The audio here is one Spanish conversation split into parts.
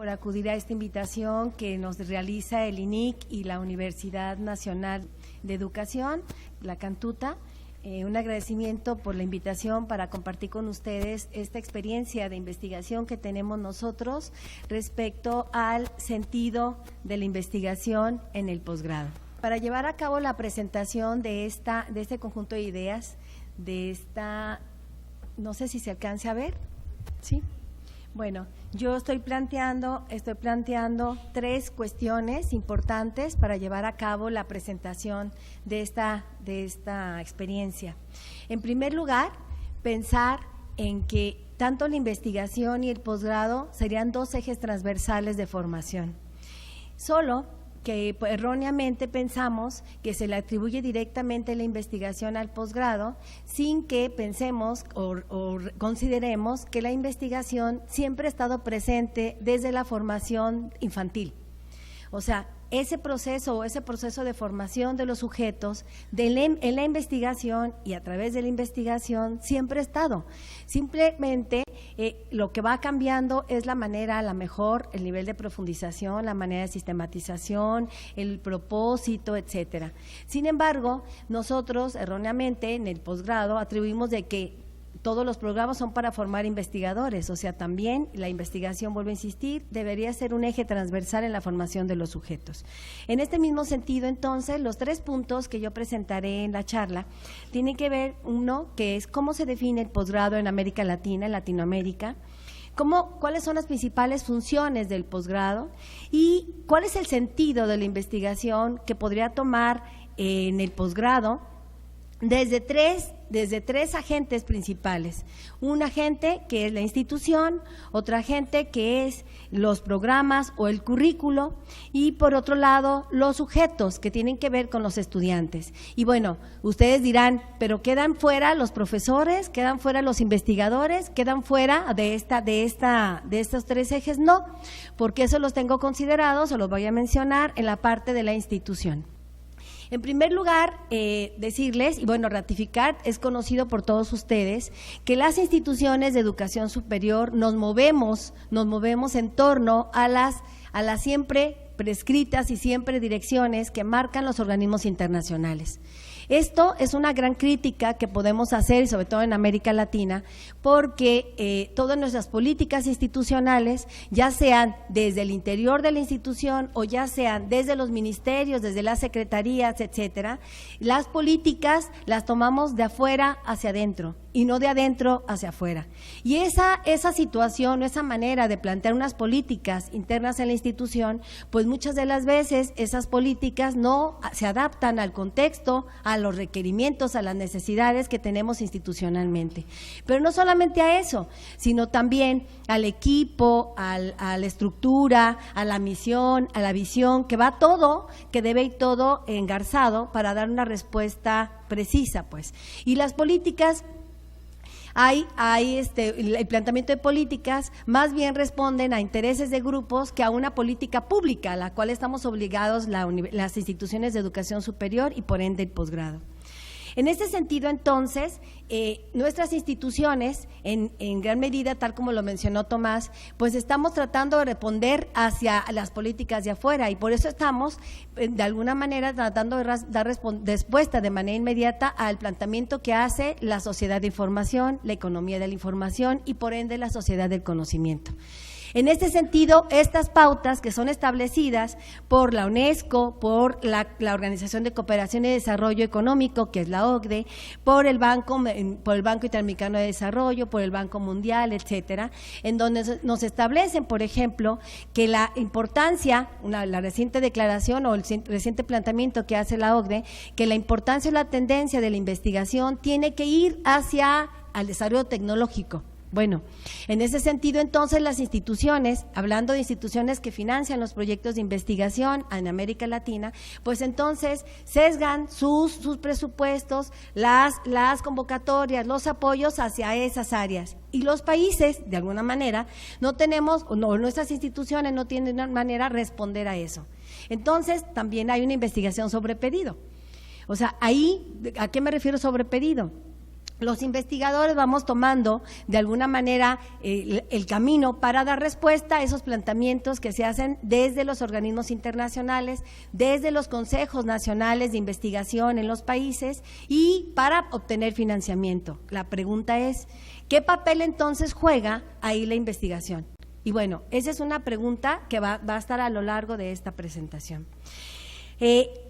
por acudir a esta invitación que nos realiza el INIC y la Universidad Nacional de Educación, la Cantuta. Un agradecimiento por la invitación para compartir con ustedes esta experiencia de investigación que tenemos nosotros respecto al sentido de la investigación en el posgrado. Para llevar a cabo la presentación de este conjunto de ideas, no sé si se alcance a ver, ¿sí? Bueno, yo estoy planteando 3 cuestiones importantes para llevar a cabo la presentación de esta experiencia. En primer lugar, pensar en que tanto la investigación y el posgrado serían 2 ejes transversales de formación. Solo que erróneamente pensamos que se le atribuye directamente la investigación al posgrado, sin que pensemos o consideremos que la investigación siempre ha estado presente desde la formación infantil. O sea, ese proceso de formación de los sujetos en la investigación y a través de la investigación siempre ha estado. Simplemente lo que va cambiando es la manera, a la mejor, el nivel de profundización, la manera de sistematización, el propósito, etcétera. Sin embargo, nosotros erróneamente en el posgrado atribuimos de que todos los programas son para formar investigadores, o sea, también la investigación, vuelvo a insistir, debería ser un eje transversal en la formación de los sujetos. En este mismo sentido, entonces, los 3 puntos que yo presentaré en la charla tienen que ver, uno, que es cómo se define el posgrado en América Latina, en Latinoamérica, cuáles son las principales funciones del posgrado y cuál es el sentido de la investigación que podría tomar en el posgrado desde tres agentes principales. Un agente que es la institución, otro agente que es los programas o el currículo y por otro lado los sujetos que tienen que ver con los estudiantes. Y bueno, ustedes dirán, pero ¿quedan fuera los profesores? ¿Quedan fuera los investigadores? ¿Quedan fuera de estos 3 ejes? No, porque eso los tengo considerados, o los voy a mencionar en la parte de la institución. En primer lugar, decirles, y bueno, ratificar, es conocido por todos ustedes, que las instituciones de educación superior nos movemos en torno a las siempre prescritas y siempre direcciones que marcan los organismos internacionales. Esto es una gran crítica que podemos hacer, y sobre todo en América Latina, porque todas nuestras políticas institucionales, ya sean desde el interior de la institución o ya sean desde los ministerios, desde las secretarías, etcétera, las políticas las tomamos de afuera hacia adentro y no de adentro hacia afuera. Y esa situación, esa manera de plantear unas políticas internas en la institución, pues muchas de las veces esas políticas no se adaptan al contexto, a los requerimientos, a las necesidades que tenemos institucionalmente. Pero no solamente a eso, sino también al equipo, a la estructura, a la misión, a la visión, que va todo, que debe ir todo engarzado para dar una respuesta precisa, pues. Y las políticas, el planteamiento de políticas más bien responden a intereses de grupos que a una política pública, a la cual estamos obligados las instituciones de educación superior y por ende el posgrado. En este sentido, entonces, nuestras instituciones, en gran medida, tal como lo mencionó Tomás, pues estamos tratando de responder hacia las políticas de afuera y por eso estamos, de alguna manera, tratando de dar respuesta de manera inmediata al planteamiento que hace la sociedad de información, la economía de la información y, por ende, la sociedad del conocimiento. En este sentido, estas pautas que son establecidas por la UNESCO, por la Organización de Cooperación y Desarrollo Económico, que es la OCDE, por el Banco Interamericano de Desarrollo, por el Banco Mundial, etcétera, en donde nos establecen, por ejemplo, que la importancia, la reciente declaración o el reciente planteamiento que hace la OCDE, que la importancia o la tendencia de la investigación tiene que ir hacia el desarrollo tecnológico. Bueno, en ese sentido, entonces, las instituciones, hablando de instituciones que financian los proyectos de investigación en América Latina, pues entonces sesgan sus presupuestos, las convocatorias, los apoyos hacia esas áreas. Y los países, de alguna manera, nuestras instituciones no tienen una manera de responder a eso. Entonces, también hay una investigación sobre pedido. O sea, ahí, ¿a qué me refiero sobre pedido? los investigadores vamos tomando de alguna manera el camino para dar respuesta a esos planteamientos que se hacen desde los organismos internacionales, desde los consejos nacionales de investigación en los países y para obtener financiamiento. La pregunta es, ¿qué papel entonces juega ahí la investigación? Y bueno, esa es una pregunta que va a estar a lo largo de esta presentación.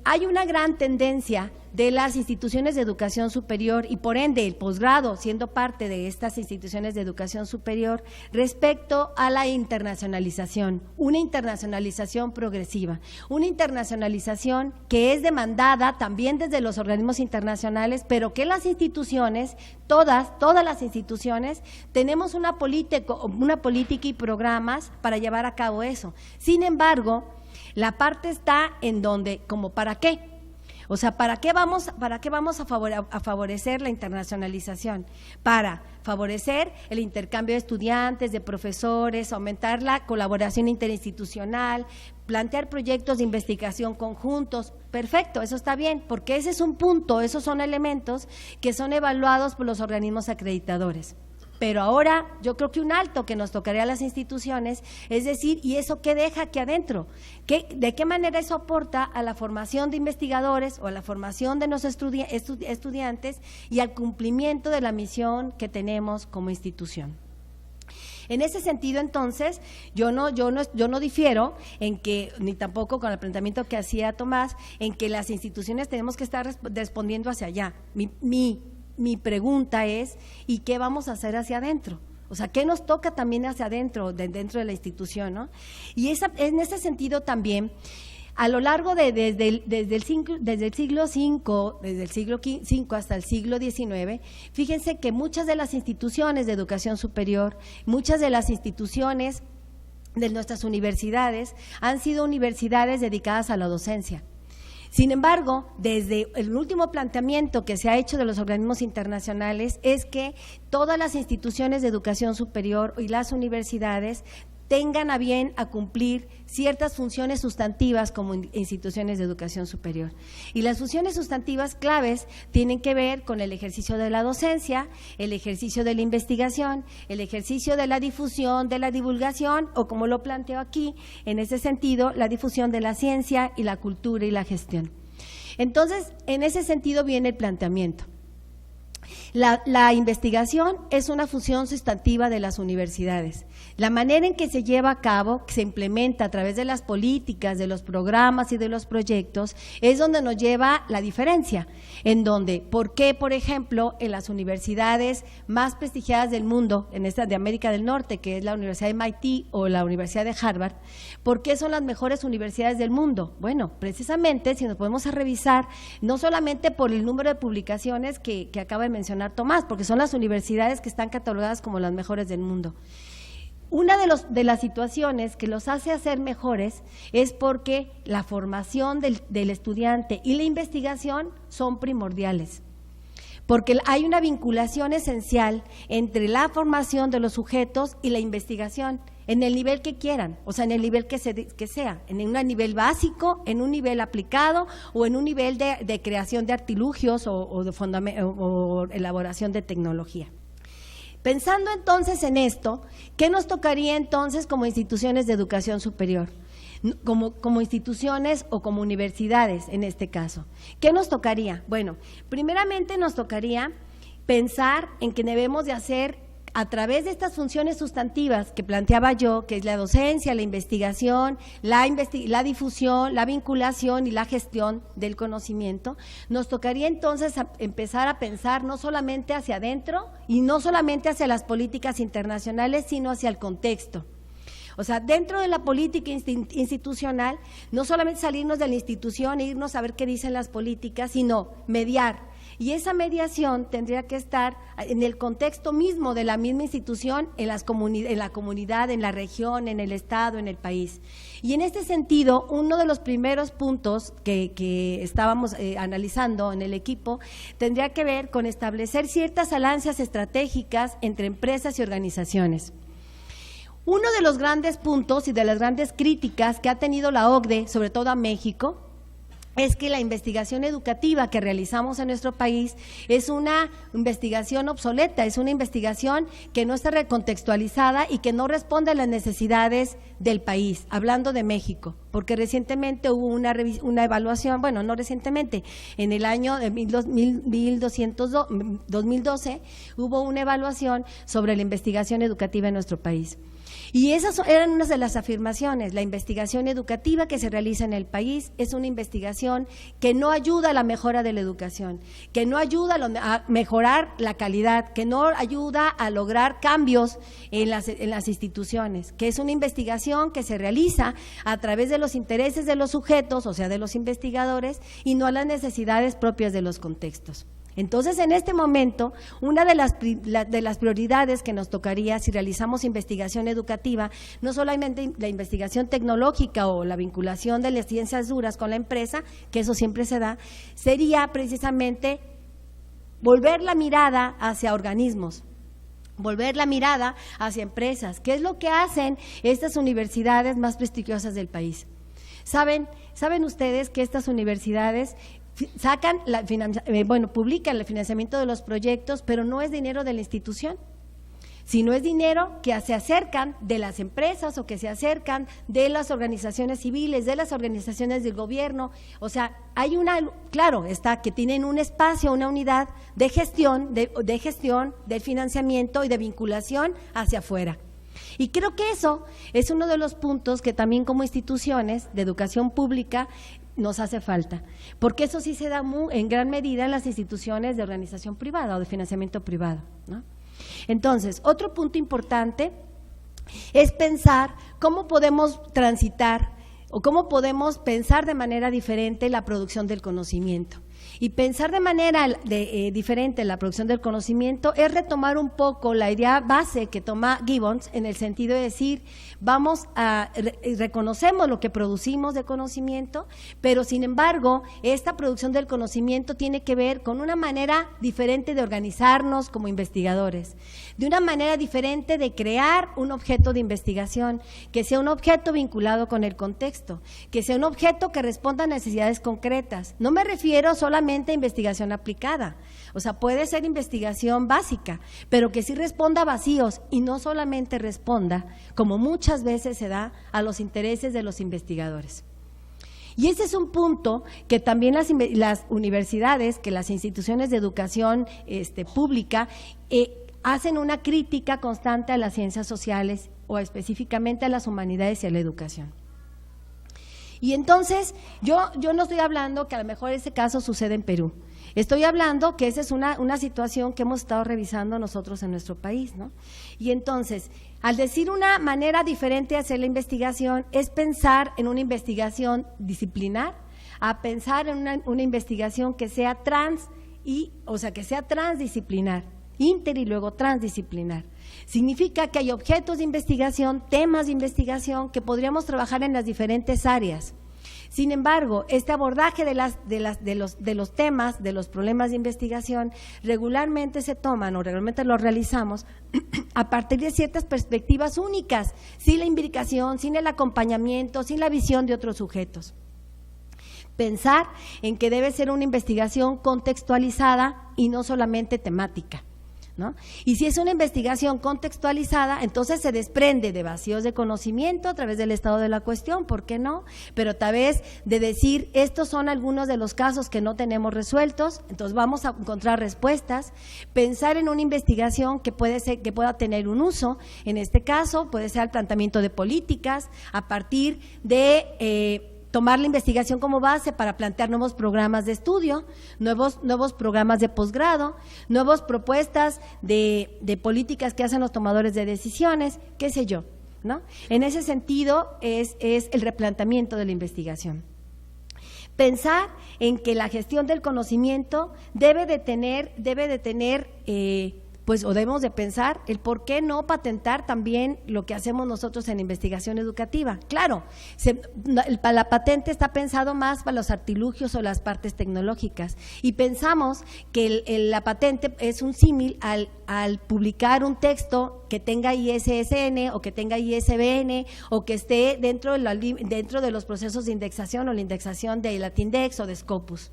Hay una gran tendencia de las instituciones de educación superior y por ende el posgrado siendo parte de estas instituciones de educación superior respecto a la internacionalización, una internacionalización progresiva, una internacionalización que es demandada también desde los organismos internacionales, pero que las instituciones, todas las instituciones, tenemos una política y programas para llevar a cabo eso. Sin embargo, la parte está en donde, como para qué, o sea, ¿para qué vamos a favorecer la internacionalización? Para favorecer el intercambio de estudiantes, de profesores, aumentar la colaboración interinstitucional, plantear proyectos de investigación conjuntos. Perfecto, eso está bien, porque ese es un punto, esos son elementos que son evaluados por los organismos acreditadores. Pero ahora yo creo que un alto que nos tocaría a las instituciones, es decir, ¿y eso qué deja aquí adentro? ¿De qué manera eso aporta a la formación de investigadores o a la formación de los estudiantes y al cumplimiento de la misión que tenemos como institución? En ese sentido, entonces, yo no difiero en que, ni tampoco con el planteamiento que hacía Tomás, en que las instituciones tenemos que estar respondiendo hacia allá. Mi pregunta es, ¿y qué vamos a hacer hacia adentro? O sea, ¿qué nos toca también hacia adentro, dentro de la institución, ¿no? Y en ese sentido también, a lo largo desde el siglo V hasta el siglo XIX, fíjense que muchas de las instituciones de educación superior, muchas de las instituciones de nuestras universidades han sido universidades dedicadas a la docencia. Sin embargo, desde el último planteamiento que se ha hecho de los organismos internacionales es que todas las instituciones de educación superior y las universidades tengan a bien a cumplir ciertas funciones sustantivas como instituciones de educación superior. Y las funciones sustantivas claves tienen que ver con el ejercicio de la docencia, el ejercicio de la investigación, el ejercicio de la difusión, de la divulgación, o como lo planteo aquí, en ese sentido, la difusión de la ciencia y la cultura y la gestión. Entonces, en ese sentido viene el planteamiento. La investigación es una función sustantiva de las universidades. La manera en que se lleva a cabo, que se implementa a través de las políticas, de los programas y de los proyectos, es donde nos lleva la diferencia, en donde, ¿por qué, por ejemplo, en las universidades más prestigiadas del mundo, en esta de América del Norte, que es la Universidad de MIT o la Universidad de Harvard, ¿por qué son las mejores universidades del mundo? Bueno, precisamente, si nos podemos revisar, no solamente por el número de publicaciones que acaba de mencionar Tomás, porque son las universidades que están catalogadas como las mejores del mundo. Una de las situaciones que los hace hacer mejores es porque la formación del estudiante y la investigación son primordiales, porque hay una vinculación esencial entre la formación de los sujetos y la investigación, en el nivel que quieran, o sea, en el nivel que sea, en un nivel básico, en un nivel aplicado o en un nivel de creación de artilugios o elaboración de tecnología. Pensando entonces en esto, ¿qué nos tocaría entonces como instituciones de educación superior? Como instituciones o como universidades en este caso. ¿Qué nos tocaría? Bueno, primeramente nos tocaría pensar en que debemos de hacer a través de estas funciones sustantivas que planteaba yo, que es la docencia, la investigación, la difusión, la vinculación y la gestión del conocimiento, nos tocaría entonces empezar a pensar no solamente hacia adentro y no solamente hacia las políticas internacionales, sino hacia el contexto. O sea, dentro de la política institucional, no solamente salirnos de la institución e irnos a ver qué dicen las políticas, sino mediar. Y esa mediación tendría que estar en el contexto mismo de la misma institución, en la comunidad, en la región, en el estado, en el país. Y en este sentido, uno de los primeros puntos que estábamos analizando en el equipo tendría que ver con establecer ciertas alianzas estratégicas entre empresas y organizaciones. Uno de los grandes puntos y de las grandes críticas que ha tenido la OCDE, sobre todo a México, es que la investigación educativa que realizamos en nuestro país es una investigación obsoleta, es una investigación que no está recontextualizada y que no responde a las necesidades del país, hablando de México, porque recientemente hubo una evaluación, bueno, no recientemente, en el año de 2012 hubo una evaluación sobre la investigación educativa en nuestro país. Y esas eran unas de las afirmaciones. La investigación educativa que se realiza en el país es una investigación que no ayuda a la mejora de la educación, que no ayuda a mejorar la calidad, que no ayuda a lograr cambios en las instituciones, que es una investigación que se realiza a través de los intereses de los sujetos, o sea, de los investigadores, y no a las necesidades propias de los contextos. Entonces, en este momento, una de las prioridades que nos tocaría si realizamos investigación educativa, no solamente la investigación tecnológica o la vinculación de las ciencias duras con la empresa, que eso siempre se da, sería precisamente volver la mirada hacia organismos, volver la mirada hacia empresas, que es lo que hacen estas universidades más prestigiosas del país. ¿Saben ustedes que estas universidades publican el financiamiento de los proyectos, pero no es dinero de la institución, sino es dinero que se acercan de las empresas o que se acercan de las organizaciones civiles, de las organizaciones del gobierno? O sea, hay claro, está que tienen un espacio, una unidad de gestión del financiamiento y de vinculación hacia afuera. Y creo que eso es uno de los puntos que también como instituciones de educación pública nos hace falta, porque eso sí se da en gran medida en las instituciones de organización privada o de financiamiento privado, ¿no? Entonces, otro punto importante es pensar cómo podemos transitar o cómo podemos pensar de manera diferente la producción del conocimiento. Y pensar de manera diferente la producción del conocimiento es retomar un poco la idea base que toma Gibbons, en el sentido de decir, reconocemos lo que producimos de conocimiento, pero sin embargo, esta producción del conocimiento tiene que ver con una manera diferente de organizarnos como investigadores, de una manera diferente de crear un objeto de investigación, que sea un objeto vinculado con el contexto, que sea un objeto que responda a necesidades concretas. No me refiero solamente a investigación aplicada, o sea, puede ser investigación básica, pero que sí responda a vacíos y no solamente responda, como muchas veces se da, a los intereses de los investigadores. Y ese es un punto que también las universidades, que las instituciones de educación pública hacen una crítica constante a las ciencias sociales o específicamente a las humanidades y a la educación. Y entonces, yo no estoy hablando que a lo mejor ese caso sucede en Perú. Estoy hablando que esa es una situación que hemos estado revisando nosotros en nuestro país, ¿no? Y entonces, al decir una manera diferente de hacer la investigación, es pensar en una investigación disciplinar, a pensar en una investigación que sea que sea transdisciplinar, inter y luego transdisciplinar. Significa que hay objetos de investigación, temas de investigación que podríamos trabajar en las diferentes áreas. Sin embargo, este abordaje de los temas, de los problemas de investigación, regularmente se toman o regularmente los realizamos a partir de ciertas perspectivas únicas, sin la imbricación, sin el acompañamiento, sin la visión de otros sujetos. Pensar en que debe ser una investigación contextualizada y no solamente temática, ¿no? Y si es una investigación contextualizada, entonces se desprende de vacíos de conocimiento a través del estado de la cuestión, ¿por qué no? Pero tal vez de decir, estos son algunos de los casos que no tenemos resueltos, entonces vamos a encontrar respuestas. Pensar en una investigación que pueda tener un uso, en este caso puede ser el planteamiento de políticas a partir de tomar la investigación como base para plantear nuevos programas de estudio, nuevos programas de posgrado, nuevas propuestas de políticas que hacen los tomadores de decisiones, qué sé yo, ¿no? En ese sentido es el replanteamiento de la investigación. Pensar en que la gestión del conocimiento debe de tener pues o debemos de pensar el por qué no patentar también lo que hacemos nosotros en investigación educativa. Claro, la patente está pensado más para los artilugios o las partes tecnológicas, y pensamos que la patente es un símil al publicar un texto que tenga ISSN o que tenga ISBN o que esté dentro de los procesos de indexación o la indexación de Latindex o de Scopus.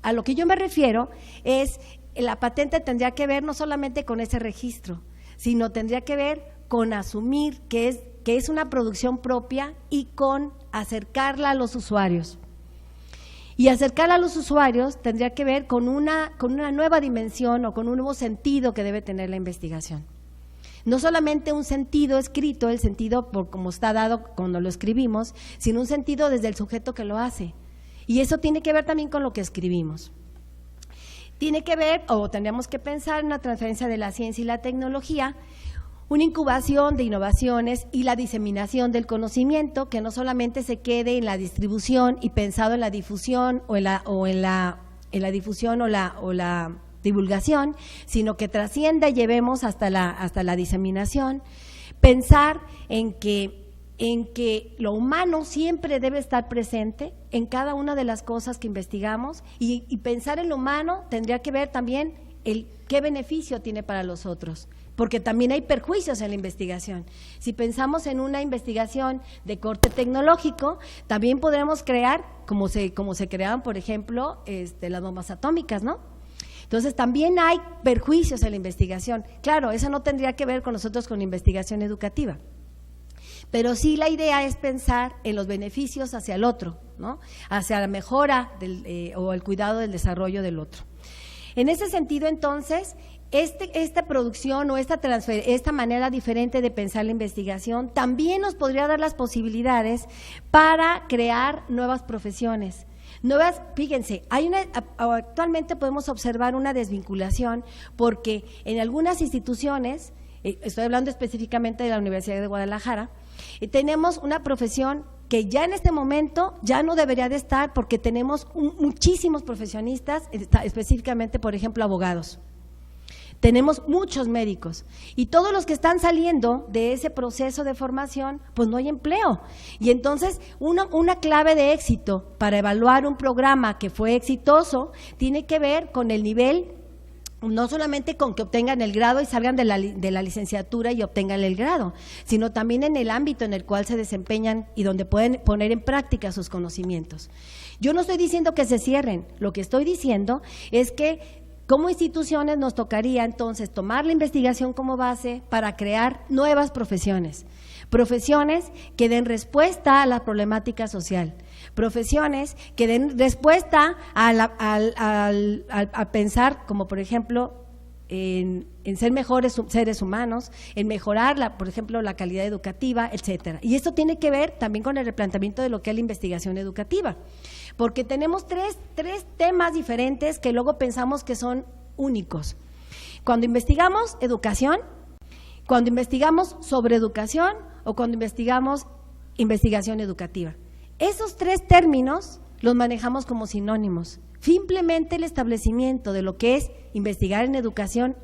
A lo que yo me refiero es, la patente tendría que ver no solamente con ese registro, sino tendría que ver con asumir que es una producción propia y con acercarla a los usuarios. Y acercarla a los usuarios tendría que ver con una nueva dimensión o con un nuevo sentido que debe tener la investigación. No solamente un sentido escrito, el sentido por como está dado cuando lo escribimos, sino un sentido desde el sujeto que lo hace. Y eso tiene que ver también con lo que escribimos. Tiene que ver, o tendríamos que pensar en una transferencia de la ciencia y la tecnología, una incubación de innovaciones y la diseminación del conocimiento, que no solamente se quede en la distribución y pensado en la difusión o en la difusión o la divulgación, sino que trascienda y llevemos hasta la diseminación. Pensar en que lo humano siempre debe estar presente en cada una de las cosas que investigamos, y pensar en lo humano tendría que ver también qué beneficio tiene para los otros, porque también hay perjuicios en la investigación. Si pensamos en una investigación de corte tecnológico, también podremos crear, como se creaban, por ejemplo, las bombas atómicas, ¿no? Entonces, también hay perjuicios en la investigación. Claro, eso no tendría que ver con nosotros con investigación educativa. Pero sí la idea es pensar en los beneficios hacia el otro, ¿no? Hacia la mejora o el cuidado del desarrollo del otro. En ese sentido, entonces, esta producción o esta manera diferente de pensar la investigación también nos podría dar las posibilidades para crear nuevas profesiones. Fíjense, actualmente podemos observar una desvinculación, porque en algunas instituciones, estoy hablando específicamente de la Universidad de Guadalajara, tenemos una profesión que ya en este momento ya no debería de estar, porque tenemos muchísimos profesionistas, específicamente, por ejemplo, abogados. Tenemos muchos médicos, y todos los que están saliendo de ese proceso de formación, pues no hay empleo. Y entonces una clave de éxito para evaluar un programa que fue exitoso tiene que ver con el nivel, no solamente con que obtengan el grado y salgan de la licenciatura y obtengan el grado, sino también en el ámbito en el cual se desempeñan y donde pueden poner en práctica sus conocimientos. Yo no estoy diciendo que se cierren, lo que estoy diciendo es que como instituciones nos tocaría entonces tomar la investigación como base para crear nuevas profesiones que den respuesta a la problemática social, profesiones que den respuesta a pensar, como por ejemplo, en ser mejores seres humanos, en mejorar, por ejemplo, la calidad educativa, etcétera. Y esto tiene que ver también con el replanteamiento de lo que es la investigación educativa, porque tenemos tres temas diferentes que luego pensamos que son únicos. Cuando investigamos educación, cuando investigamos sobre educación o cuando investigamos investigación educativa. Esos tres términos los manejamos como sinónimos. Simplemente el establecimiento de lo que es investigar en educación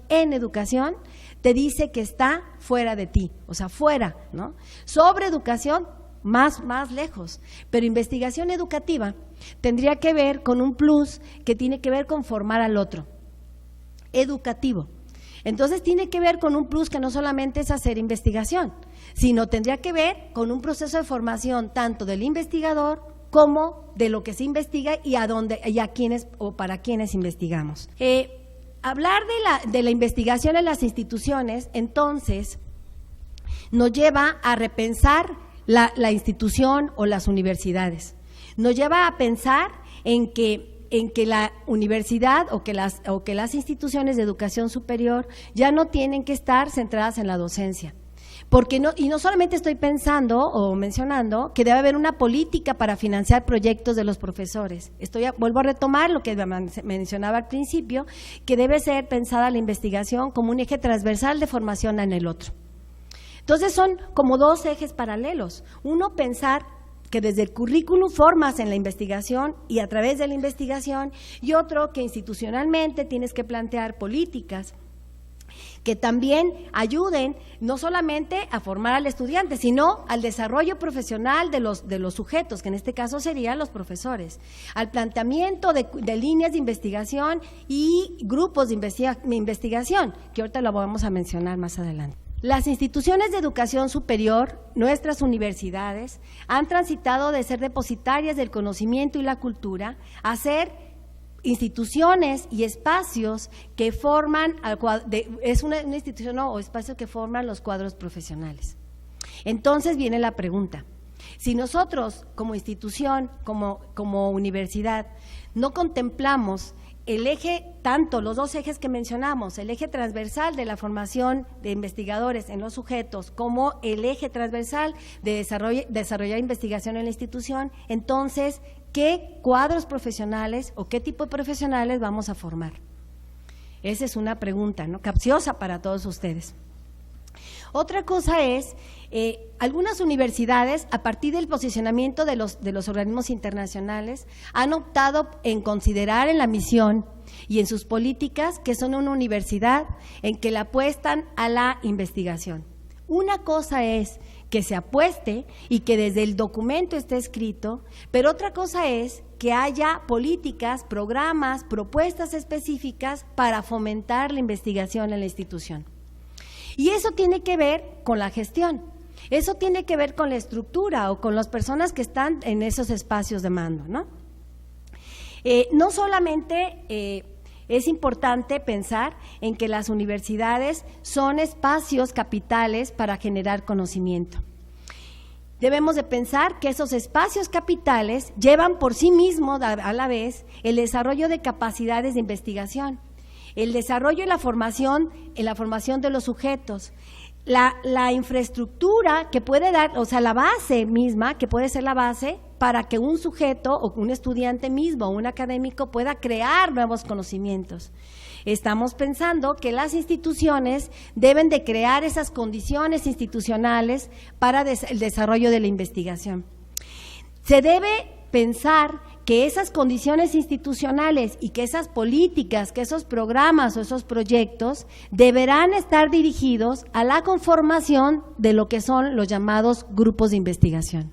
te dice que está fuera de ti, o sea, fuera, ¿no? Sobre educación, más lejos. Pero investigación educativa tendría que ver con un plus que tiene que ver con formar al otro, educativo. Entonces tiene que ver con un plus que no solamente es hacer investigación, sino tendría que ver con un proceso de formación tanto del investigador como de lo que se investiga y a quiénes o para quiénes investigamos. Hablar de la investigación en las instituciones, entonces, nos lleva a repensar la institución o las universidades. Nos lleva a pensar en que la universidad o que las instituciones de educación superior ya no tienen que estar centradas en la docencia. Y no solamente estoy pensando o mencionando que debe haber una política para financiar proyectos de los profesores. Vuelvo a retomar lo que mencionaba al principio, que debe ser pensada la investigación como un eje transversal de formación en el otro. Entonces son como dos ejes paralelos. Uno, pensar que desde el currículum formas en la investigación y a través de la investigación, y otro, que institucionalmente tienes que plantear políticas que también ayuden no solamente a formar al estudiante, sino al desarrollo profesional de los sujetos, que en este caso serían los profesores, al planteamiento de líneas de investigación y grupos de investigación, que ahorita lo vamos a mencionar más adelante. Las instituciones de educación superior, nuestras universidades, han transitado de ser depositarias del conocimiento y la cultura a ser instituciones y espacios que forman, es una institución o espacio que forman los cuadros profesionales. Entonces viene la pregunta, si nosotros como institución, como universidad, no contemplamos el eje, tanto los dos ejes que mencionamos, el eje transversal de la formación de investigadores en los sujetos como el eje transversal de desarrollar investigación en la institución, entonces, ¿qué cuadros profesionales o qué tipo de profesionales vamos a formar? Esa es una pregunta, ¿no?, capciosa para todos ustedes. Otra cosa es, algunas universidades, a partir del posicionamiento de los organismos internacionales, han optado en considerar en la misión y en sus políticas que son una universidad en que le apuestan a la investigación. Una cosa es que se apueste y que desde el documento esté escrito, pero otra cosa es que haya políticas, programas, propuestas específicas para fomentar la investigación en la institución. Y eso tiene que ver con la gestión, eso tiene que ver con la estructura o con las personas que están en esos espacios de mando, ¿no? No solamente es importante pensar en que las universidades son espacios capitales para generar conocimiento. Debemos de pensar que esos espacios capitales llevan por sí mismos a la vez el desarrollo de capacidades de investigación, el desarrollo y la formación de los sujetos, la infraestructura que puede dar, o sea, la base misma, que puede ser la base para que un sujeto o un estudiante mismo o un académico pueda crear nuevos conocimientos. Estamos pensando que las instituciones deben de crear esas condiciones institucionales para el desarrollo de la investigación. Se debe pensar que esas condiciones institucionales y que esas políticas, que esos programas o esos proyectos deberán estar dirigidos a la conformación de lo que son los llamados grupos de investigación.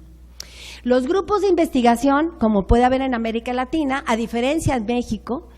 Los grupos de investigación, como puede haber en América Latina, a diferencia de México,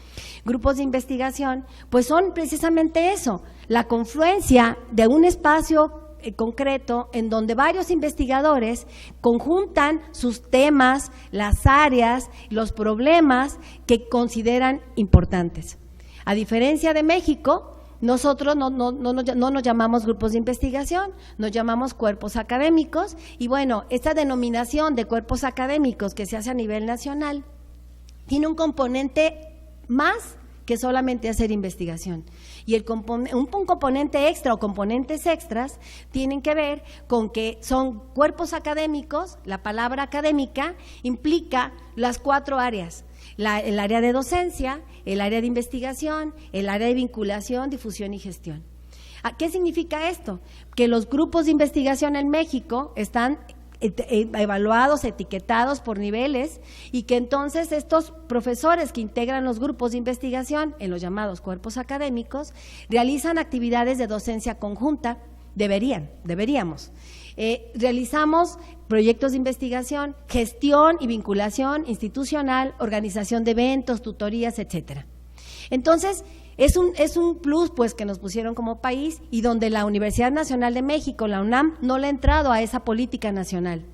grupos de investigación, pues son precisamente eso, la confluencia de un espacio concreto en donde varios investigadores conjuntan sus temas, las áreas, los problemas que consideran importantes. A diferencia de México, nosotros no nos llamamos grupos de investigación, nos llamamos cuerpos académicos y bueno, esta denominación de cuerpos académicos que se hace a nivel nacional tiene un componente más que solamente hacer investigación. Y un componente extra o componentes extras tienen que ver con que son cuerpos académicos, la palabra académica implica las 4 áreas, el área de docencia, el área de investigación, el área de vinculación, difusión y gestión. ¿Qué significa esto? Que los grupos de investigación en México están evaluados, etiquetados por niveles y que entonces estos profesores que integran los grupos de investigación en los llamados cuerpos académicos realizan actividades de docencia conjunta, deberíamos. Realizamos proyectos de investigación, gestión y vinculación institucional, organización de eventos, tutorías, etcétera. Entonces, es un plus pues que nos pusieron como país y donde la Universidad Nacional de México, la UNAM, no le ha entrado a esa política nacional.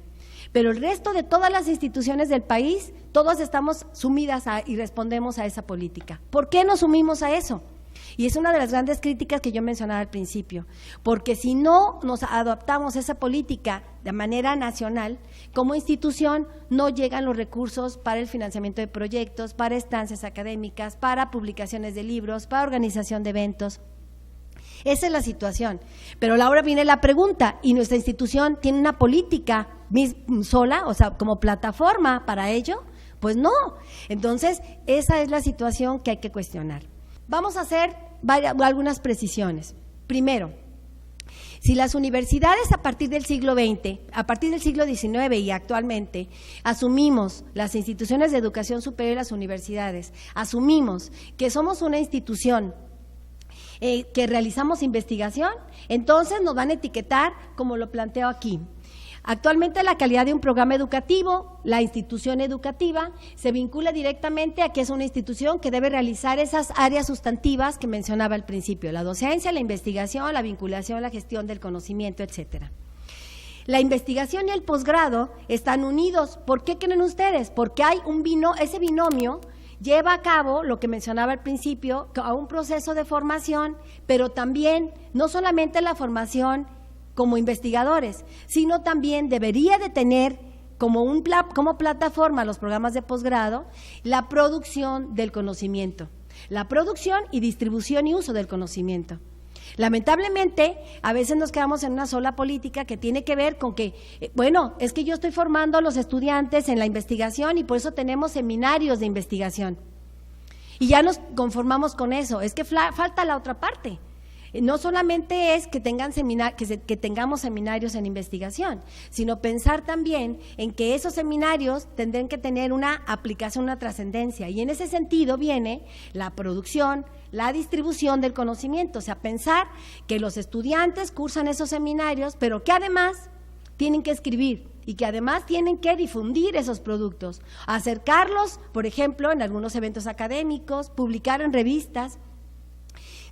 Pero el resto de todas las instituciones del país, todas estamos sumidas y respondemos a esa política. ¿Por qué nos sumimos a eso? Y es una de las grandes críticas que yo mencionaba al principio, porque si no nos adaptamos a esa política de manera nacional, como institución no llegan los recursos para el financiamiento de proyectos, para estancias académicas, para publicaciones de libros, para organización de eventos. Esa es la situación. Pero ahora viene la pregunta, ¿y nuestra institución tiene una política sola, o sea, como plataforma para ello? Pues no. Entonces, esa es la situación que hay que cuestionar. Vamos a hacer algunas precisiones. Primero, si las universidades a partir del siglo XX, a partir del siglo XIX y actualmente, asumimos las instituciones de educación superior y las universidades, asumimos que somos una institución que realizamos investigación, entonces nos van a etiquetar como lo planteo aquí. Actualmente la calidad de un programa educativo, la institución educativa, se vincula directamente a que es una institución que debe realizar esas áreas sustantivas que mencionaba al principio, la docencia, la investigación, la vinculación, la gestión del conocimiento, etcétera. La investigación y el posgrado están unidos. ¿Por qué creen ustedes? Porque hay ese binomio lleva a cabo, lo que mencionaba al principio, a un proceso de formación, pero también, no solamente la formación como investigadores, sino también debería de tener como plataforma los programas de posgrado la producción del conocimiento, la producción y distribución y uso del conocimiento. Lamentablemente, a veces nos quedamos en una sola política que tiene que ver con que, bueno, es que yo estoy formando a los estudiantes en la investigación y por eso tenemos seminarios de investigación. Y ya nos conformamos con eso, es que falta la otra parte. No solamente es que tengamos seminarios en investigación, sino pensar también en que esos seminarios tendrán que tener una aplicación, una trascendencia, y en ese sentido viene la producción, la distribución del conocimiento, o sea, pensar que los estudiantes cursan esos seminarios, pero que además tienen que escribir y que además tienen que difundir esos productos, acercarlos, por ejemplo, en algunos eventos académicos, publicar en revistas.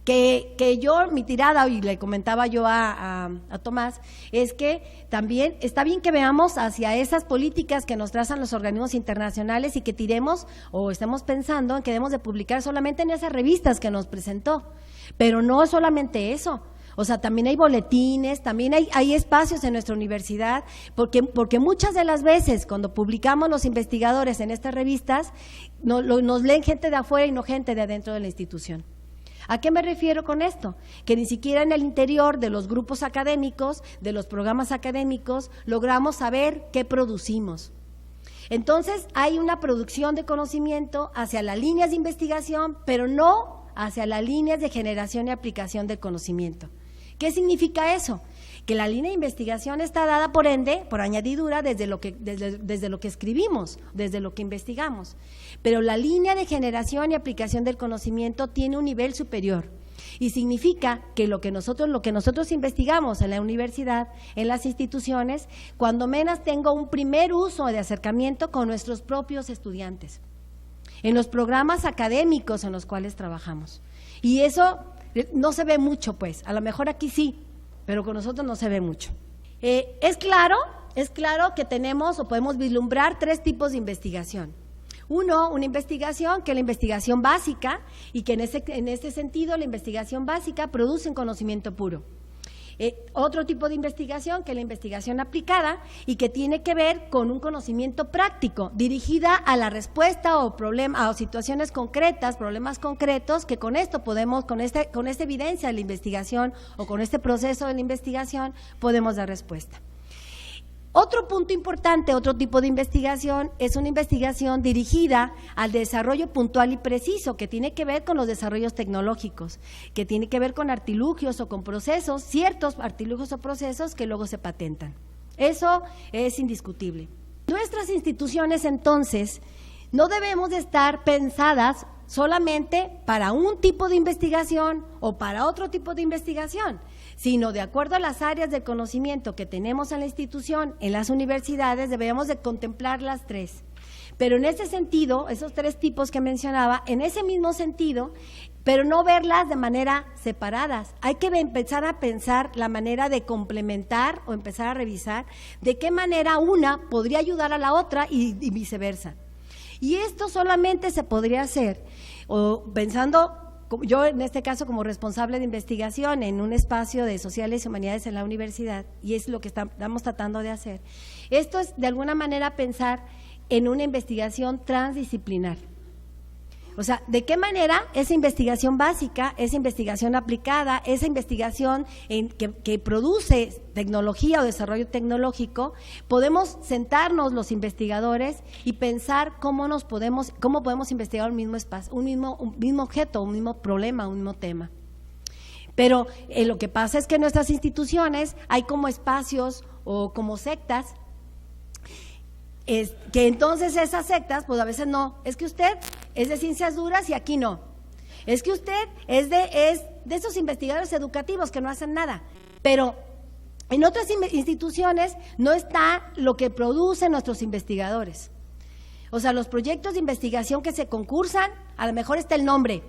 Que yo, mi tirada, y le comentaba yo a Tomás, es que también está bien que veamos hacia esas políticas que nos trazan los organismos internacionales y que tiremos o estemos pensando en que debemos de publicar solamente en esas revistas que nos presentó, pero no solamente eso. O sea, también hay boletines, también hay espacios en nuestra universidad, porque muchas de las veces cuando publicamos los investigadores en estas revistas, nos leen gente de afuera y no gente de adentro de la institución. ¿A qué me refiero con esto? Que ni siquiera en el interior de los grupos académicos, de los programas académicos, logramos saber qué producimos. Entonces, hay una producción de conocimiento hacia las líneas de investigación, pero no hacia las líneas de generación y aplicación del conocimiento. ¿Qué significa eso? Que la línea de investigación está dada, por ende, por añadidura, desde lo que escribimos, desde lo que investigamos. Pero la línea de generación y aplicación del conocimiento tiene un nivel superior y significa que lo que nosotros investigamos en la universidad, en las instituciones, cuando menos tengo un primer uso de acercamiento con nuestros propios estudiantes, en los programas académicos en los cuales trabajamos. Y eso no se ve mucho, pues, a lo mejor aquí sí, pero con nosotros no se ve mucho. Es claro que tenemos o podemos vislumbrar tres tipos de investigación. Uno, una investigación que es la investigación básica y que en ese sentido la investigación básica produce un conocimiento puro. Otro tipo de investigación que es la investigación aplicada y que tiene que ver con un conocimiento práctico dirigida a la respuesta o situaciones concretas, problemas concretos que con esto podemos, con esta evidencia de la investigación o con este proceso de la investigación podemos dar respuesta. Otro punto importante, otro tipo de investigación, es una investigación dirigida al desarrollo puntual y preciso, que tiene que ver con los desarrollos tecnológicos, que tiene que ver con artilugios o con procesos, ciertos artilugios o procesos que luego se patentan. Eso es indiscutible. Nuestras instituciones, entonces, no debemos de estar pensadas solamente para un tipo de investigación o para otro tipo de investigación, sino de acuerdo a las áreas de conocimiento que tenemos en la institución, en las universidades, debemos de contemplar las tres. Pero en ese sentido, esos tres tipos que mencionaba, en ese mismo sentido, pero no verlas de manera separadas. Hay que empezar a pensar la manera de complementar o empezar a revisar de qué manera una podría ayudar a la otra y viceversa. Y esto solamente se podría hacer pensando, yo en este caso como responsable de investigación en un espacio de sociales y humanidades en la universidad, y es lo que estamos tratando de hacer. Esto es de alguna manera pensar en una investigación transdisciplinar. O sea, ¿de qué manera esa investigación básica, esa investigación aplicada, esa investigación que produce tecnología o desarrollo tecnológico, podemos sentarnos los investigadores y pensar cómo podemos investigar un mismo espacio, un mismo objeto, un mismo problema, un mismo tema? Pero lo que pasa es que en nuestras instituciones hay como espacios o como sectas, que entonces esas sectas, pues a veces no, es que usted es de ciencias duras y aquí no. es que usted es de esos investigadores educativos que no hacen nada, pero en otras instituciones no está lo que producen nuestros investigadores. O sea, los proyectos de investigación que se concursan, a lo mejor está el nombre,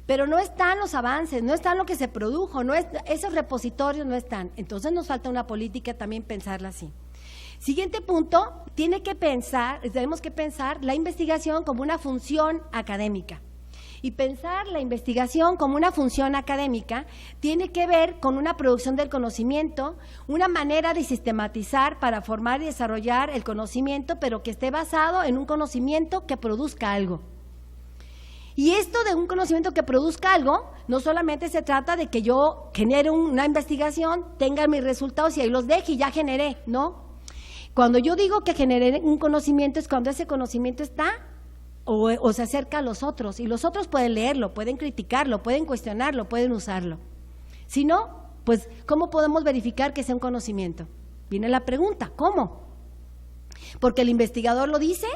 pero no están los avances, no están lo que se produjo, esos repositorios no están. Entonces nos falta una política también pensarla así. Siguiente punto, tenemos que pensar la investigación como una función académica. Y pensar la investigación como una función académica tiene que ver con una producción del conocimiento, una manera de sistematizar para formar y desarrollar el conocimiento, pero que esté basado en un conocimiento que produzca algo. Y esto de un conocimiento que produzca algo, no solamente se trata de que yo genere una investigación, tenga mis resultados y ahí los deje y ya generé, ¿no? Cuando yo digo que generé un conocimiento es cuando ese conocimiento está o se acerca a los otros, y los otros pueden leerlo, pueden criticarlo, pueden cuestionarlo, pueden usarlo. Si no, pues ¿cómo podemos verificar que sea un conocimiento? Viene la pregunta, ¿cómo? ¿Porque el investigador lo dice?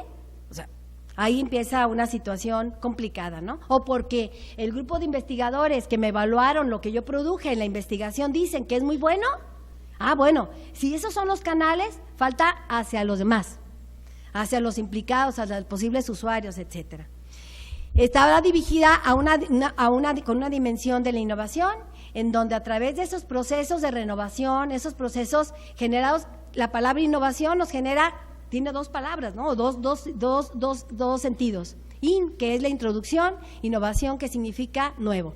O sea, ahí empieza una situación complicada, ¿no? O porque el grupo de investigadores que me evaluaron lo que yo produje en la investigación dicen que es muy bueno. Ah, bueno, si esos son los canales, falta hacia los demás, hacia los implicados, hacia los posibles usuarios, etcétera. Está dirigida con una dimensión de la innovación, en donde a través de esos procesos de renovación, esos procesos generados, la palabra innovación tiene dos palabras, ¿no? Dos sentidos. Que es la introducción, innovación, que significa nuevo.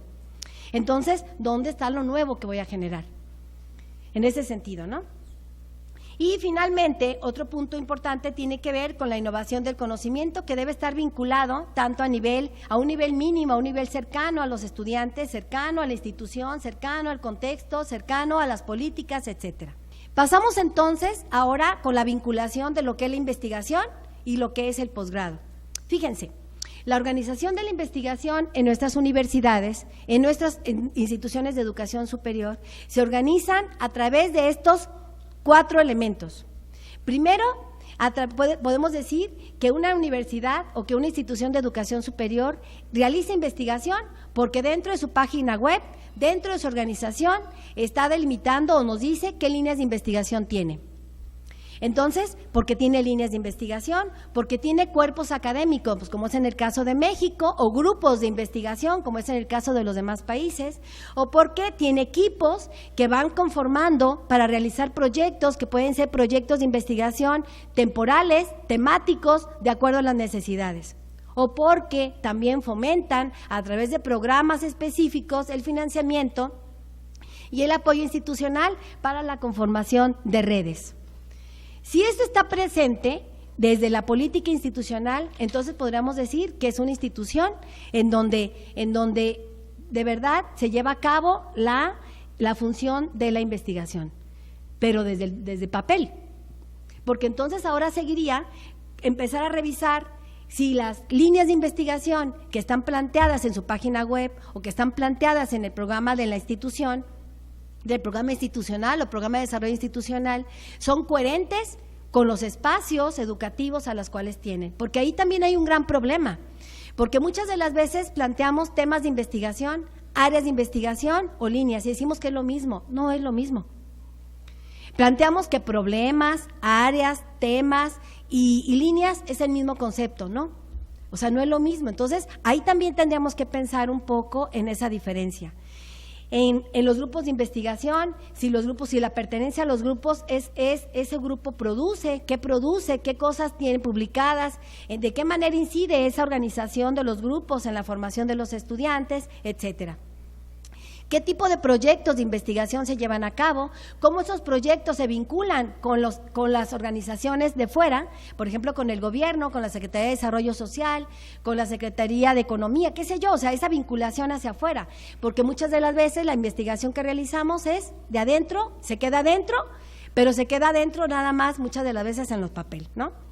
Entonces, ¿dónde está lo nuevo que voy a generar? En ese sentido, ¿no? Y finalmente, otro punto importante tiene que ver con la innovación del conocimiento, que debe estar vinculado tanto a un nivel mínimo, a un nivel cercano a los estudiantes, cercano a la institución, cercano al contexto, cercano a las políticas, etcétera. Pasamos entonces ahora con la vinculación de lo que es la investigación y lo que es el posgrado. Fíjense, la organización de la investigación en nuestras universidades, en nuestras instituciones de educación superior, se organizan a través de estos 4 elementos. Primero, podemos decir que una universidad o que una institución de educación superior realiza investigación porque dentro de su página web, dentro de su organización, está delimitando o nos dice qué líneas de investigación tiene. Entonces, porque tiene líneas de investigación, porque tiene cuerpos académicos, pues como es en el caso de México, o grupos de investigación, como es en el caso de los demás países, o porque tiene equipos que van conformando para realizar proyectos que pueden ser proyectos de investigación temporales, temáticos, de acuerdo a las necesidades. O porque también fomentan a través de programas específicos el financiamiento y el apoyo institucional para la conformación de redes. Si esto está presente desde la política institucional, entonces podríamos decir que es una institución en donde de verdad se lleva a cabo la función de la investigación, pero desde papel, porque entonces ahora seguiría empezar a revisar si las líneas de investigación que están planteadas en su página web o que están planteadas en el programa de la institución, del programa institucional o programa de desarrollo institucional, son coherentes con los espacios educativos a los cuales tienen, porque ahí también hay un gran problema, porque muchas de las veces planteamos temas de investigación, áreas de investigación o líneas y decimos que es lo mismo. No es lo mismo. Planteamos que problemas, áreas, temas y líneas es el mismo concepto, ¿no? O sea, no es lo mismo. Entonces, ahí también tendríamos que pensar un poco en esa diferencia. En los grupos de investigación, si la pertenencia a los grupos ese grupo produce, qué cosas tienen publicadas, de qué manera incide esa organización de los grupos en la formación de los estudiantes, etcétera. ¿Qué tipo de proyectos de investigación se llevan a cabo? ¿Cómo esos proyectos se vinculan con las organizaciones de fuera? Por ejemplo, con el gobierno, con la Secretaría de Desarrollo Social, con la Secretaría de Economía, qué sé yo, o sea, esa vinculación hacia afuera. Porque muchas de las veces la investigación que realizamos es de adentro, se queda adentro, pero se queda adentro nada más muchas de las veces en los papeles, ¿no?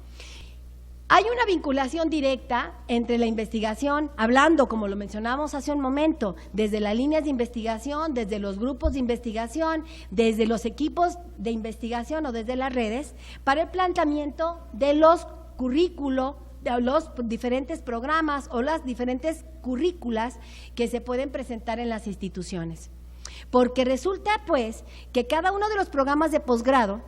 Hay una vinculación directa entre la investigación, hablando, como lo mencionamos hace un momento, desde las líneas de investigación, desde los grupos de investigación, desde los equipos de investigación o desde las redes, para el planteamiento de los currículos los diferentes programas o las diferentes currículas que se pueden presentar en las instituciones. Porque resulta, pues, que cada uno de los programas de posgrado,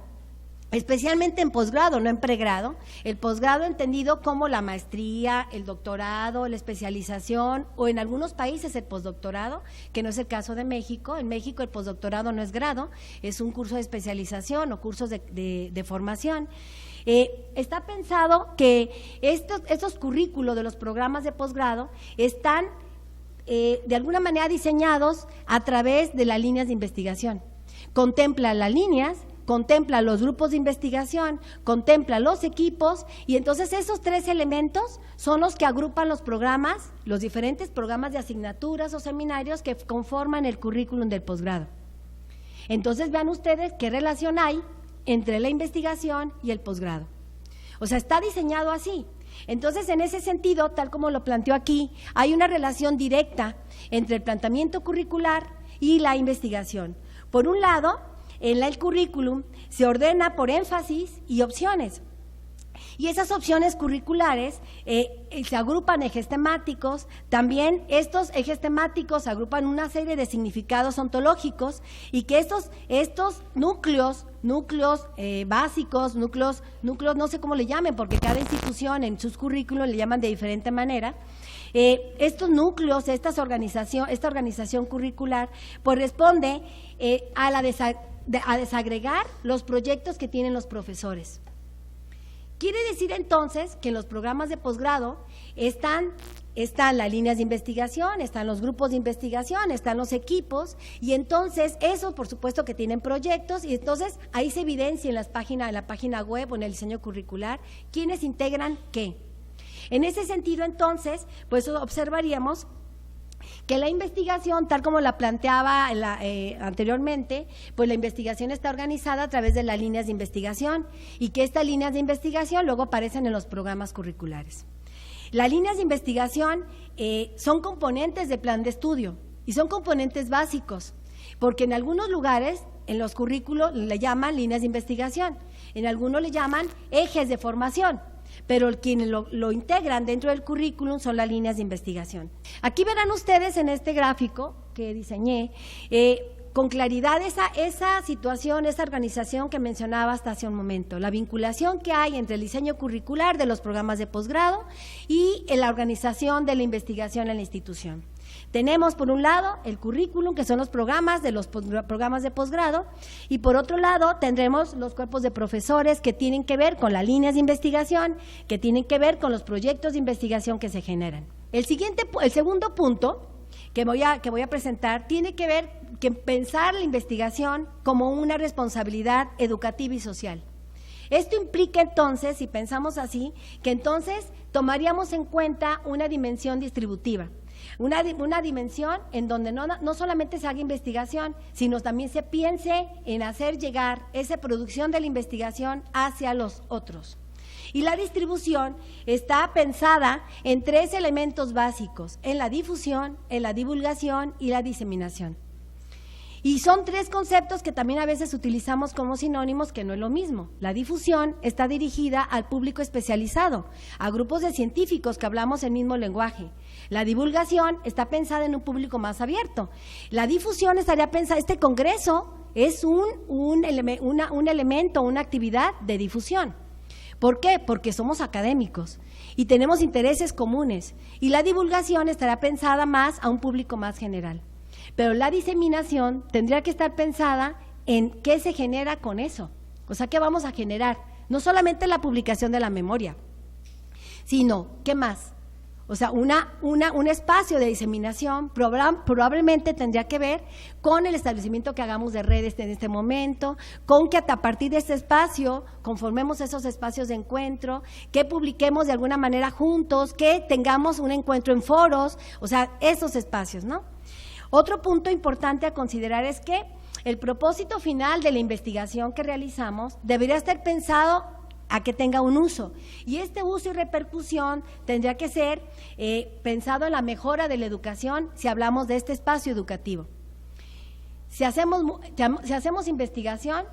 especialmente en posgrado, no en pregrado, el posgrado entendido como la maestría, el doctorado, la especialización o en algunos países el postdoctorado, que no es el caso de México. En México el postdoctorado no es grado, es un curso de especialización o cursos de formación. Está pensado que estos currículos de los programas de posgrado están de alguna manera diseñados a través de las líneas de investigación. Contempla las líneas, contempla los grupos de investigación, contempla los equipos, y entonces esos tres elementos son los que agrupan los programas, los diferentes programas de asignaturas o seminarios que conforman el currículum del posgrado. Entonces vean ustedes qué relación hay entre la investigación y el posgrado. O sea, está diseñado así. Entonces, en ese sentido, tal como lo planteó aquí, hay una relación directa entre el planteamiento curricular y la investigación. Por un lado, en el currículum se ordena por énfasis y opciones. Y esas opciones curriculares se agrupan ejes temáticos. También estos ejes temáticos agrupan una serie de significados ontológicos, y que estos núcleos básicos, núcleos, no sé cómo le llamen, porque cada institución en sus currículos le llaman de diferente manera. Estos núcleos, esta organización curricular, pues responde a desagregar los proyectos que tienen los profesores. Quiere decir entonces que en los programas de posgrado están las líneas de investigación, están los grupos de investigación, están los equipos, y entonces esos por supuesto que tienen proyectos, y entonces ahí se evidencia en la página web o en el diseño curricular quiénes integran qué. En ese sentido entonces, pues observaríamos que la investigación, tal como la planteaba anteriormente, pues la investigación está organizada a través de las líneas de investigación, y que estas líneas de investigación luego aparecen en los programas curriculares. Las líneas de investigación son componentes de plan de estudio y son componentes básicos, porque en algunos lugares, en los currículos, le llaman líneas de investigación, en algunos le llaman ejes de formación, pero quienes lo integran dentro del currículum son las líneas de investigación. Aquí verán ustedes en este gráfico que diseñé con claridad esa situación, esa organización que mencionaba hasta hace un momento, la vinculación que hay entre el diseño curricular de los programas de posgrado y la organización de la investigación en la institución. Tenemos por un lado el currículum, que son los programas de posgrado, y por otro lado tendremos los cuerpos de profesores que tienen que ver con las líneas de investigación, que tienen que ver con los proyectos de investigación que se generan. El segundo punto que voy a presentar tiene que ver con pensar la investigación como una responsabilidad educativa y social. Esto implica entonces, si pensamos así, que entonces tomaríamos en cuenta una dimensión distributiva. Una dimensión en donde no solamente se haga investigación, sino también se piense en hacer llegar esa producción de la investigación hacia los otros. Y la distribución está pensada en tres elementos básicos: en la difusión, en la divulgación y la diseminación. Y son tres conceptos que también a veces utilizamos como sinónimos, que no es lo mismo. La difusión está dirigida al público especializado, a grupos de científicos que hablamos el mismo lenguaje. La divulgación está pensada en un público más abierto. La difusión estaría pensada, este congreso es un elemento, una actividad de difusión. ¿Por qué? Porque somos académicos y tenemos intereses comunes, y la divulgación estará pensada más a un público más general. Pero la diseminación tendría que estar pensada en qué se genera con eso, o sea, qué vamos a generar, no solamente la publicación de la memoria, sino qué más. O sea, un espacio de diseminación probablemente tendría que ver con el establecimiento que hagamos de redes en este momento, con que a partir de este espacio conformemos esos espacios de encuentro, que publiquemos de alguna manera juntos, que tengamos un encuentro en foros, o sea, esos espacios, ¿no? Otro punto importante a considerar es que el propósito final de la investigación que realizamos debería estar pensado a que tenga un uso, y este uso y repercusión tendría que ser pensado en la mejora de la educación si hablamos de este espacio educativo. Si hacemos investigación,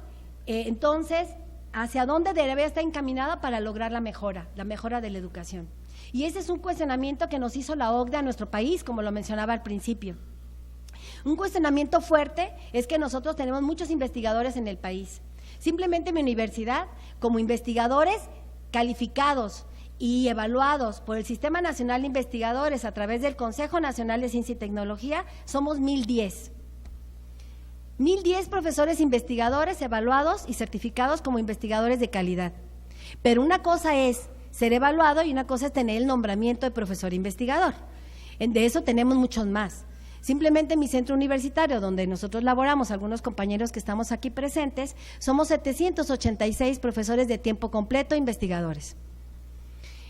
entonces, ¿hacia dónde debería estar encaminada para lograr la mejora de la educación? Y ese es un cuestionamiento que nos hizo la OCDE a nuestro país, como lo mencionaba al principio. Un cuestionamiento fuerte es que nosotros tenemos muchos investigadores en el país. Simplemente mi universidad, como investigadores calificados y evaluados por el Sistema Nacional de Investigadores a través del Consejo Nacional de Ciencia y Tecnología, somos 1,010. 1,010 profesores investigadores evaluados y certificados como investigadores de calidad. Pero una cosa es ser evaluado y una cosa es tener el nombramiento de profesor investigador. De eso tenemos muchos más. Simplemente en mi centro universitario, donde nosotros laboramos, algunos compañeros que estamos aquí presentes, somos 786 profesores de tiempo completo e investigadores.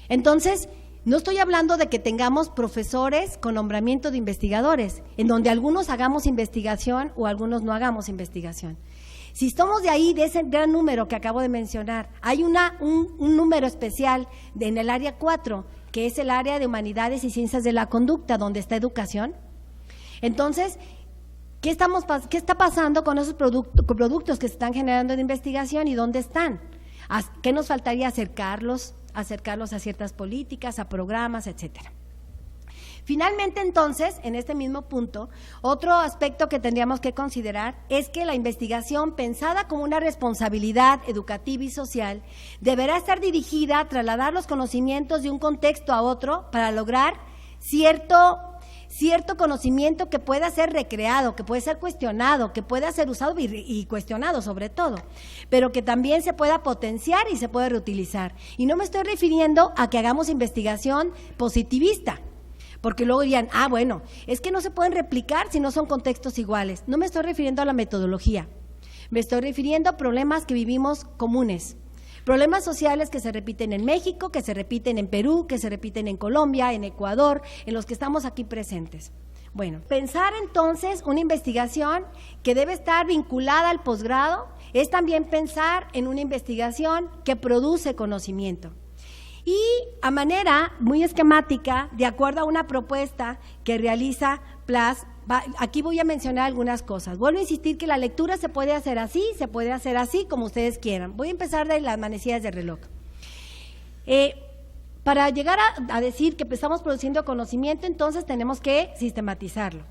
Entonces, no estoy hablando de que tengamos profesores con nombramiento de investigadores, en donde algunos hagamos investigación o algunos no hagamos investigación. Si estamos de ahí, de ese gran número que acabo de mencionar, hay un número especial en el área 4, que es el área de Humanidades y Ciencias de la Conducta, donde está educación. Entonces, ¿qué está pasando con esos productos que se están generando de investigación y dónde están? ¿Qué nos faltaría acercarlos a ciertas políticas, a programas, etcétera? Finalmente, entonces, en este mismo punto, otro aspecto que tendríamos que considerar es que la investigación, pensada como una responsabilidad educativa y social, deberá estar dirigida a trasladar los conocimientos de un contexto a otro para lograr cierto conocimiento que pueda ser recreado, que puede ser cuestionado, que pueda ser usado y cuestionado sobre todo, pero que también se pueda potenciar y se puede reutilizar. Y no me estoy refiriendo a que hagamos investigación positivista, porque luego dirían, bueno, es que no se pueden replicar si no son contextos iguales. No me estoy refiriendo a la metodología, me estoy refiriendo a problemas que vivimos comunes. Problemas sociales que se repiten en México, que se repiten en Perú, que se repiten en Colombia, en Ecuador, en los que estamos aquí presentes. Bueno, pensar entonces una investigación que debe estar vinculada al posgrado es también pensar en una investigación que produce conocimiento. Y a manera muy esquemática, de acuerdo a una propuesta que realiza PLAS, aquí voy a mencionar algunas cosas. Vuelvo a insistir que la lectura se puede hacer así, como ustedes quieran. Voy a empezar de las manecillas de reloj. Para llegar a decir que estamos produciendo conocimiento, entonces tenemos que sistematizarlo.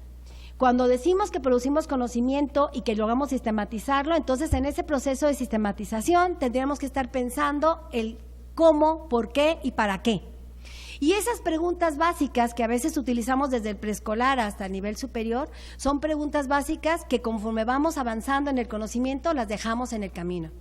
Cuando decimos que producimos conocimiento y que logramos sistematizarlo, entonces en ese proceso de sistematización tendríamos que estar pensando el cómo, por qué y para qué. Y esas preguntas básicas que a veces utilizamos desde el preescolar hasta el nivel superior, son preguntas básicas que conforme vamos avanzando en el conocimiento las dejamos en el camino.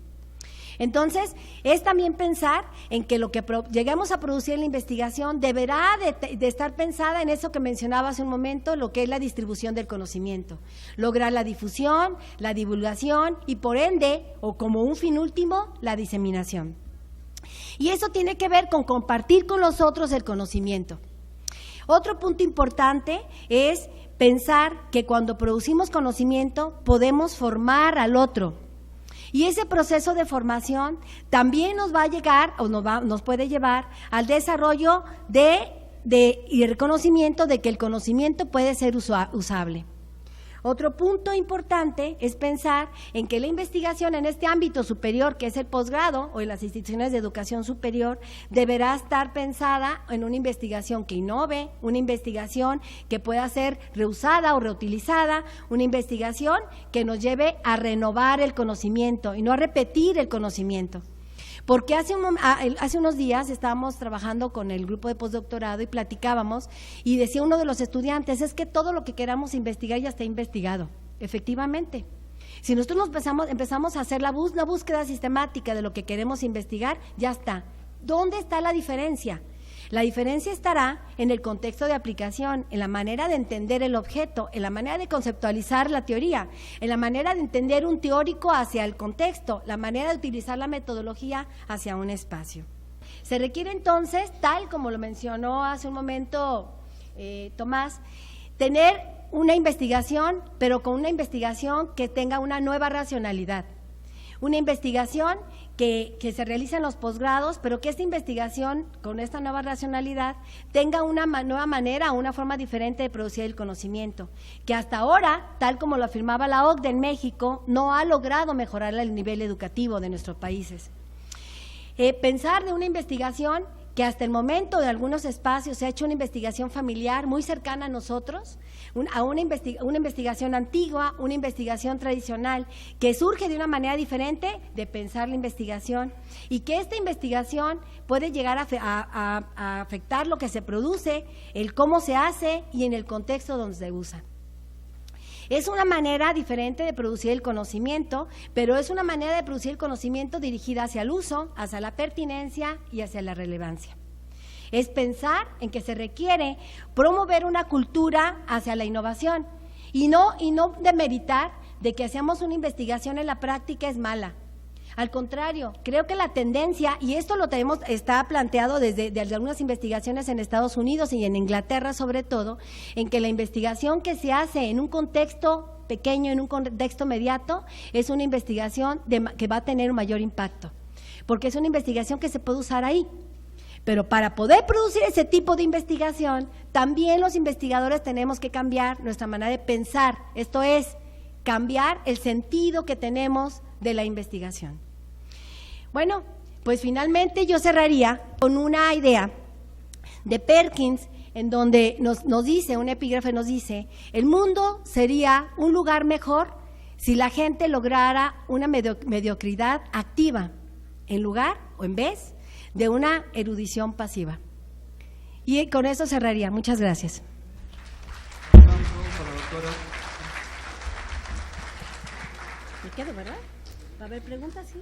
Entonces, es también pensar en que lo que lleguemos a producir en la investigación deberá de estar pensada en eso que mencionaba hace un momento, lo que es la distribución del conocimiento. Lograr la difusión, la divulgación y por ende, o como un fin último, la diseminación. Y eso tiene que ver con compartir con los otros el conocimiento. Otro punto importante es pensar que cuando producimos conocimiento podemos formar al otro. Y ese proceso de formación también nos va a llegar o nos puede llevar al desarrollo y el reconocimiento de que el conocimiento puede ser usable. Otro punto importante es pensar en que la investigación en este ámbito superior, que es el posgrado o en las instituciones de educación superior, deberá estar pensada en una investigación que innove, una investigación que pueda ser reusada o reutilizada, una investigación que nos lleve a renovar el conocimiento y no a repetir el conocimiento. Porque hace unos días estábamos trabajando con el grupo de postdoctorado y platicábamos y decía uno de los estudiantes, es que todo lo que queramos investigar ya está investigado. Efectivamente, si nosotros empezamos a hacer la búsqueda sistemática de lo que queremos investigar, ya está. ¿Dónde está la diferencia? La diferencia estará en el contexto de aplicación, en la manera de entender el objeto, en la manera de conceptualizar la teoría, en la manera de entender un teórico hacia el contexto, la manera de utilizar la metodología hacia un espacio. Se requiere entonces, tal como lo mencionó hace un momento Tomás, tener una investigación, pero con una investigación que tenga una nueva racionalidad. Una investigación que se realiza en los posgrados, pero que esta investigación, con esta nueva racionalidad, tenga una nueva manera, una forma diferente de producir el conocimiento, que hasta ahora, tal como lo afirmaba la OCDE en México, no ha logrado mejorar el nivel educativo de nuestros países. Pensar de una investigación que hasta el momento en algunos espacios se ha hecho una investigación familiar muy cercana a nosotros, una investigación antigua, una investigación tradicional, que surge de una manera diferente de pensar la investigación, y que esta investigación puede llegar a afectar lo que se produce, el cómo se hace y en el contexto donde se usa. Es una manera diferente de producir el conocimiento, pero es una manera de producir el conocimiento dirigida hacia el uso, hacia la pertinencia y hacia la relevancia. Es pensar en que se requiere promover una cultura hacia la innovación y no demeritar de que hacemos una investigación en la práctica es mala. Al contrario, creo que la tendencia, y esto está planteado desde algunas investigaciones en Estados Unidos y en Inglaterra sobre todo, en que la investigación que se hace en un contexto pequeño, en un contexto inmediato, es una investigación que va a tener un mayor impacto, porque es una investigación que se puede usar ahí. Pero para poder producir ese tipo de investigación, también los investigadores tenemos que cambiar nuestra manera de pensar, esto es, cambiar el sentido que tenemos de la investigación. Bueno, pues finalmente yo cerraría con una idea de Perkins, en donde nos dice, un epígrafe nos dice, el mundo sería un lugar mejor si la gente lograra una mediocridad activa, en lugar o en vez de una erudición pasiva. Y con eso cerraría. Muchas gracias. Me quedo, ¿verdad? ¿Va a haber preguntas? ¿Sí?